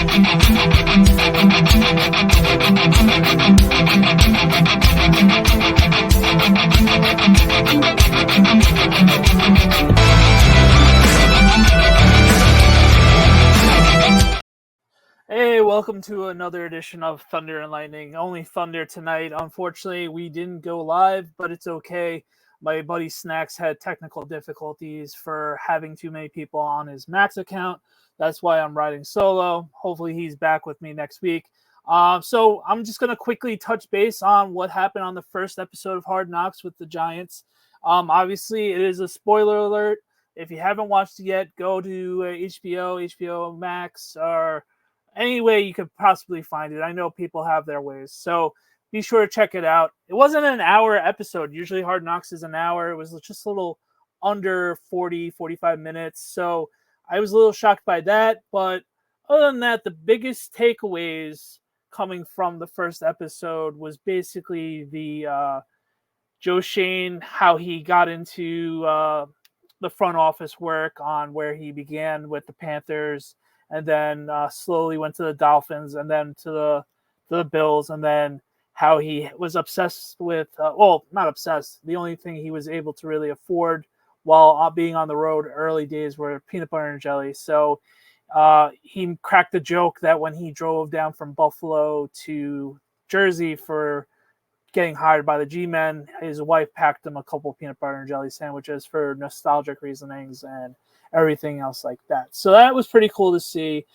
Hey, welcome to another edition of Thunder and Lightning. Only Thunder tonight. Unfortunately, we didn't go live, but it's okay. My buddy Snacks had technical difficulties for having too many people on his Max account. That's why I'm riding solo. Hopefully, he's back with me next week. So I'm just going to quickly touch base on what happened on the first episode of Hard Knocks with the Giants. Obviously, it is a spoiler alert. If you haven't watched it yet, go to HBO Max, or any way you could possibly find it. I know people have their ways, so be sure to check it out. It wasn't an hour episode. Usually Hard Knocks is an hour. It was just a little under 45 minutes. So I was a little shocked by that. But other than that, the biggest takeaways coming from the first episode was basically the Joe Shane, how he got into the front office work on where he began with the Panthers, and then slowly went to the Dolphins, and then to the Bills, and then how he was obsessed with, not obsessed, the only thing he was able to really afford while being on the road early days were peanut butter and jelly. So he cracked the joke that when he drove down from Buffalo to Jersey for getting hired by the G-Men, his wife packed him a couple peanut butter and jelly sandwiches for nostalgic reasonings and everything else like that. So that was pretty cool to see.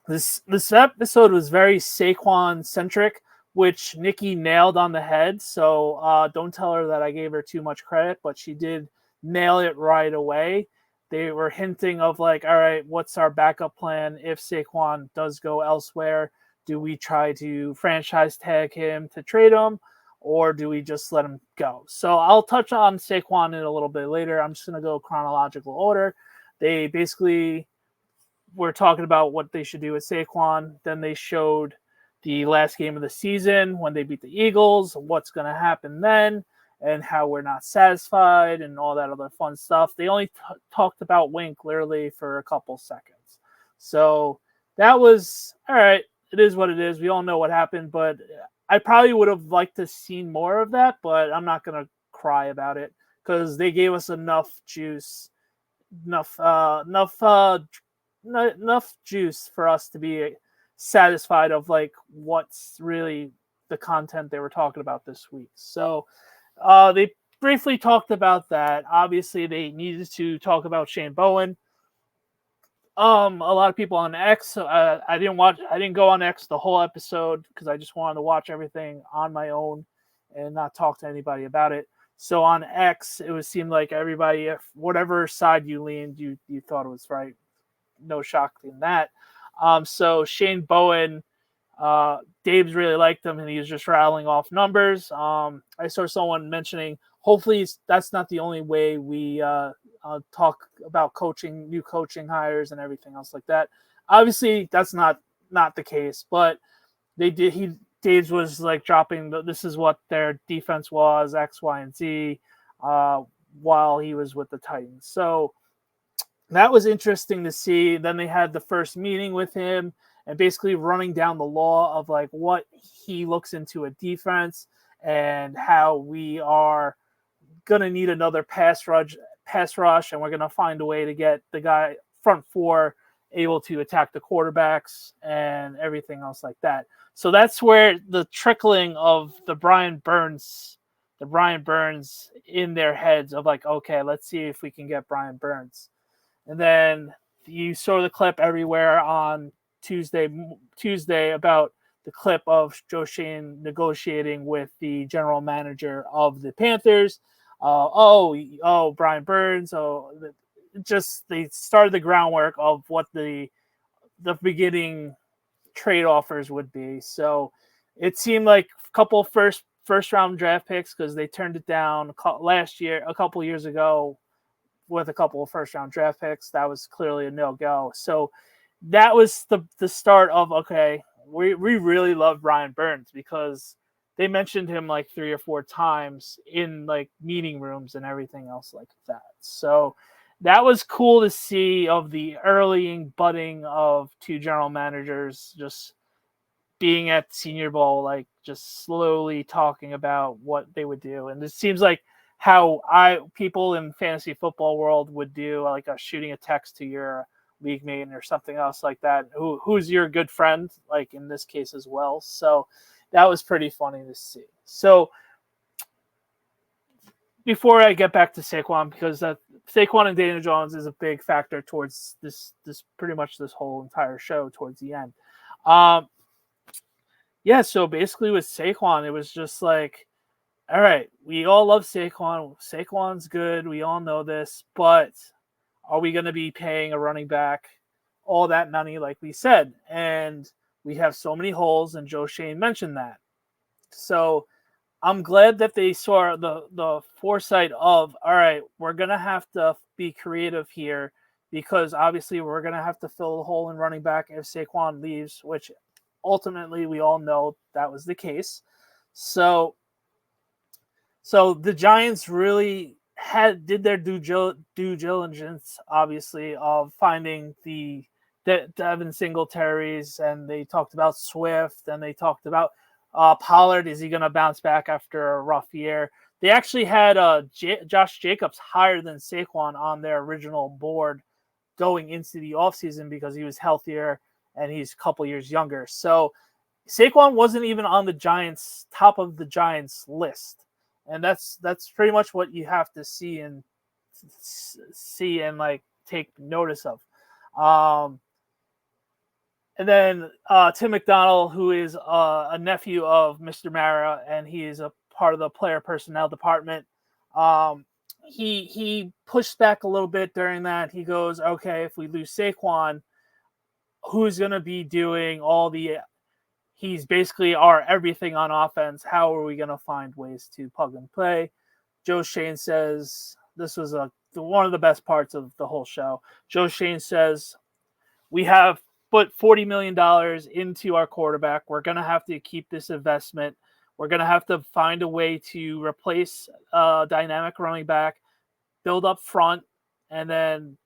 This episode was very Saquon centric, which Nikki nailed on the head. So don't tell her that I gave her too much credit, but she did nail it right away. They were hinting of like, all right, what's our backup plan if Saquon does go elsewhere? Do we try to franchise tag him to trade him, or do we just let him go? So I'll touch on Saquon in a little bit later. I'm just going to go chronological order. They basically were talking about what they should do with Saquon. Then they showed the last game of the season when they beat the Eagles, what's going to happen then, and how we're not satisfied and all that other fun stuff. They only talked about Wink literally for a couple seconds. So that was, all right, it is what it is. We all know what happened, but I probably would have liked to seen more of that, but I'm not going to cry about it because they gave us enough juice, enough juice for us to be satisfied of like what's really the content they were talking about this week. So they briefly talked about that. Obviously, they needed to talk about Shane Bowen. A lot of people on X. I didn't go on X the whole episode because I just wanted to watch everything on my own and not talk to anybody about it. So on X, it seemed like everybody, if whatever side you leaned, you thought it was right. No shock in that. So Shane Bowen, Dave's really liked him, and he was just rattling off numbers. I saw someone mentioning, hopefully that's not the only way we talk about coaching, new coaching hires and everything else like that. Obviously, that's not the case, but Dave's was like dropping this is what their defense was, X, Y, and Z, while he was with the Titans. So that was interesting to see. Then they had the first meeting with him and basically running down the law of like what he looks into a defense and how we are going to need another pass rush, and we're going to find a way to get the guy front four able to attack the quarterbacks and everything else like that. So that's where the trickling of the Brian Burns in their heads of like, okay, let's see if we can get Brian Burns. And then you saw the clip everywhere on Tuesday about the clip of Joe Shane negotiating with the general manager of the Panthers. Brian Burns. They started the groundwork of what the beginning trade offers would be. So it seemed like a couple first round draft picks because they turned it down a couple years ago with a couple of first round draft picks. That was clearly a no-go. So that was the start of, okay, we really love Brian Burns because they mentioned him like 3 or 4 times in like meeting rooms and everything else like that. So that was cool to see, of the early budding of two general managers just being at Senior Bowl, like just slowly talking about what they would do. And it seems like how people in fantasy football world would do, like shooting a text to your league mate or something else like that, who's your good friend, like in this case as well. So that was pretty funny to see. So before I get back to Saquon, because Saquon and Daniel Jones is a big factor towards this pretty much this whole entire show towards the end. Yeah, so basically with Saquon, it was just like, all right, we all love Saquon. Saquon's good. We all know this, but are we going to be paying a running back all that money like we said? And we have so many holes, and Joe Shane mentioned that. So I'm glad that they saw the foresight of, all right, we're going to have to be creative here, because obviously we're going to have to fill the hole in running back if Saquon leaves, which ultimately we all know that was the case. So the Giants really did their due diligence, obviously, of finding the Devin Singletaries, and they talked about Swift, and they talked about Pollard. Is he going to bounce back after a rough year? They actually had Josh Jacobs higher than Saquon on their original board going into the offseason because he was healthier and he's a couple years younger. So Saquon wasn't even on the Giants, top of the Giants list. And that's pretty much what you have to see and like take notice of. And then Tim McDonald, who is a nephew of Mr. Mara, and he is a part of the player personnel department. He pushed back a little bit during that. He goes, okay, if we lose Saquon, who's going to be doing all the... He's basically our everything on offense. How are we going to find ways to plug and play? Joe Shane says, this was one of the best parts of the whole show. Joe Shane says, we have put $40 million into our quarterback. We're going to have to keep this investment. We're going to have to find a way to replace a dynamic running back, build up front, and then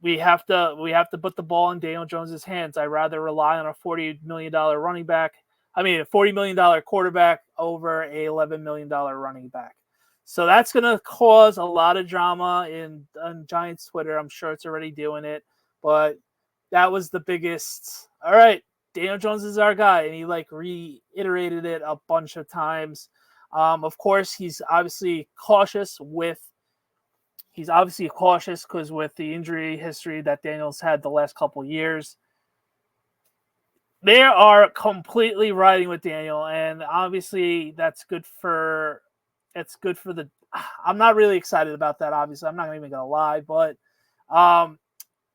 we have to put the ball in Daniel Jones's hands. I'd rather rely on a $40 million running back. I mean, a $40 million quarterback over a $11 million running back. So that's going to cause a lot of drama on Giants Twitter. I'm sure it's already doing it, but that was the biggest. All right, Daniel Jones is our guy, and he like reiterated it a bunch of times. Of course, he's obviously cautious because with the injury history that Daniel's had the last couple of years, they are completely riding with Daniel, and obviously that's good for the. I'm not really excited about that. Obviously, I'm not even gonna lie, but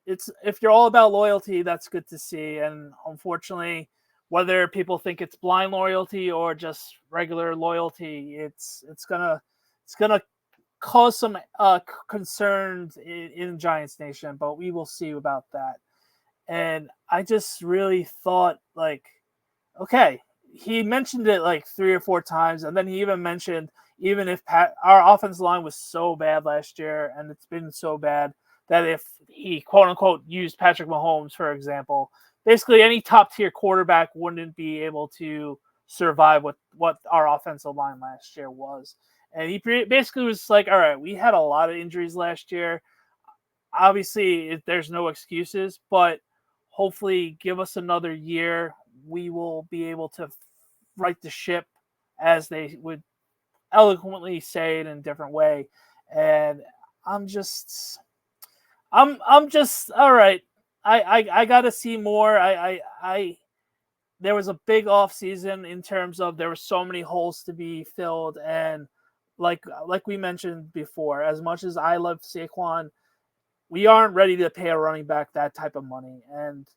it's, if you're all about loyalty, that's good to see. And unfortunately, whether people think it's blind loyalty or just regular loyalty, it's gonna cause some concerns in Giants Nation, but we will see about that. And I just really thought, like, okay, he mentioned it like 3 or 4 times, and then he even mentioned, even if our offensive line was so bad last year, and it's been so bad, that if he quote unquote used Patrick Mahomes, for example, basically any top tier quarterback wouldn't be able to survive with what our offensive line last year was. And he basically was like, all right, we had a lot of injuries last year. Obviously, there's no excuses, but hopefully give us another year. We will be able to right the ship, as they would eloquently say it in a different way. And I'm just all right. I got to see more. There was a big off season in terms of there were so many holes to be filled, and like we mentioned before, as much as I love Saquon, we aren't ready to pay a running back that type of money. And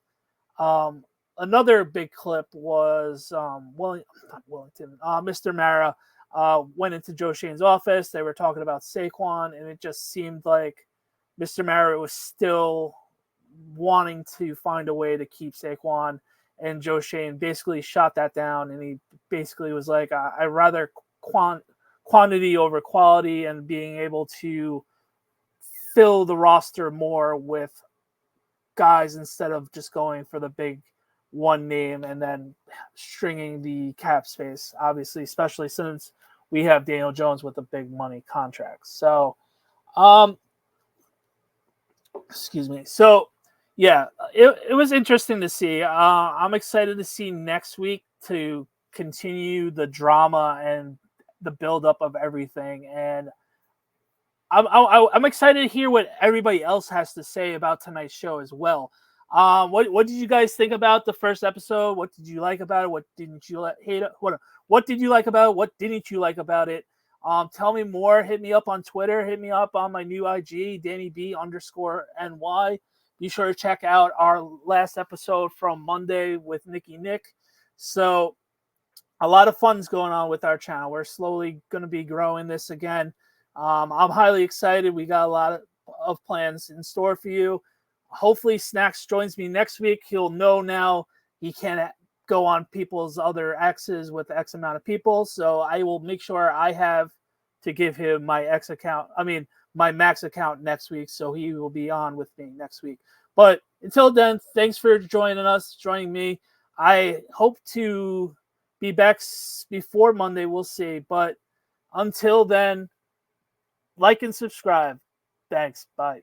another big clip was Mr. Mara went into Joe Shane's office. They were talking about Saquon, and it just seemed like Mr. Mara was still wanting to find a way to keep Saquon, and Joe Shane basically shot that down, and he basically was like, I'd rather quantity over quality, and being able to fill the roster more with guys instead of just going for the big one name and then stringing the cap space, obviously, especially since we have Daniel Jones with a big money contract. So, excuse me. So, yeah, it was interesting to see. I'm excited to see next week to continue the drama and the buildup of everything. And I'm excited to hear what everybody else has to say about tonight's show as well. What did you guys think about the first episode? What did you like about it? What didn't you hate? What did you like about it? What didn't you like about it? Tell me more. Hit me up on Twitter. Hit me up on my new IG, DannyB_NY. Be sure to check out our last episode from Monday with Nikki Nick. So a lot of fun's going on with our channel. We're slowly going to be growing this again. I'm highly excited. We got a lot of plans in store for you. Hopefully Snacks joins me next week. He'll know now he can't go on people's other X's with X amount of people. So I will make sure I have to give him my my Max account next week. So he will be on with me next week. But until then, thanks for joining me. I hope to be back before Monday. We'll see. But until then, like and subscribe. Thanks. Bye.